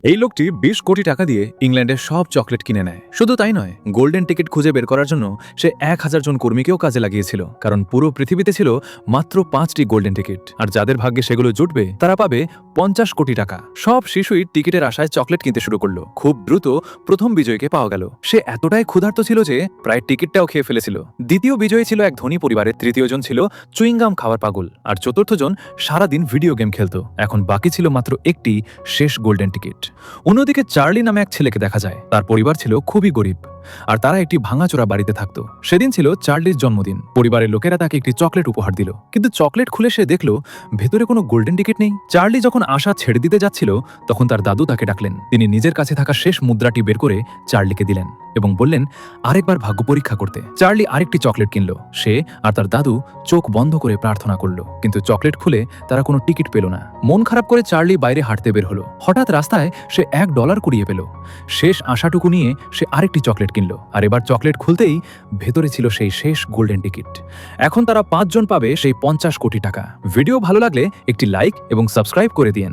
এই লোকটি ২০ কোটি টাকা দিয়ে ইংল্যান্ডের সব চকলেট কিনে নেয়। শুধু তাই নয়, গোল্ডেন টিকিট খুঁজে বের করার জন্য সে ১,০০০ জন কর্মীকেও কাজে লাগিয়েছিল, কারণ পুরো পৃথিবীতে ছিল মাত্র ৫টি গোল্ডেন টিকিট, আর যাদের ভাগ্যে সেগুলো জুটবে তারা পাবে ৫০ কোটি টাকা। সব শিশুই টিকিটের আশায় চকলেট কিনতে শুরু করলো। খুব দ্রুত প্রথম বিজয়ীকে পাওয়া গেল। সে এতটাই ক্ষুধার্ত ছিল যে প্রায় টিকিটটাও খেয়ে ফেলেছিল। দ্বিতীয় বিজয়ী ছিল এক ধনী পরিবারের, তৃতীয় জন ছিল চুইংগাম খাওয়ার পাগল, আর চতুর্থ জন সারাদিন ভিডিও গেম খেলত। এখন বাকি ছিল মাত্র একটি শেষ গোল্ডেন টিকিট। অন্যদিকে চার্লি নামে এক ছেলেকে দেখা যায়। তার পরিবার ছিল খুবই গরিব, আর তারা একটি ভাঙাচোরা বাড়িতে থাকত। সেদিন ছিল চার্লির জন্মদিন। পরিবারের লোকেরা তাকে একটি চকলেট উপহার দিল, কিন্তু চকলেট খুলে সে দেখল ভেতরে কোনো গোল্ডেন টিকিট নেই। চার্লি যখন আশা ছেড়ে দিতে যাচ্ছিল, তখন তার দাদু তাকে ডাকলেন। তিনি নিজের কাছে থাকা শেষ মুদ্রাটি বের করে চার্লিকে দিলেন এবং বললেন আরেকবার ভাগ্য পরীক্ষা করতে। চার্লি আরেকটি চকলেট কিনল। সে আর তার দাদু চোখ বন্ধ করে প্রার্থনা করলো, কিন্তু চকলেট খুলে তারা কোনো টিকিট পেল না। মন খারাপ করে চার্লি বাইরে হাঁটতে বের হলো। হঠাৎ রাস্তায় সে $1 কুড়িয়ে পেল। শেষ আশাটুকু নিয়ে সে আরেকটি চকলেট কিনল, আর এবার চকলেট খুলতেই ভেতরে ছিল সেই শেষ গোল্ডেন টিকিট। এখন তারা 5 জন পাবে সেই 50 কোটি টাকা। ভিডিও ভালো লাগলে একটি লাইক এবং সাবস্ক্রাইব করে দিন।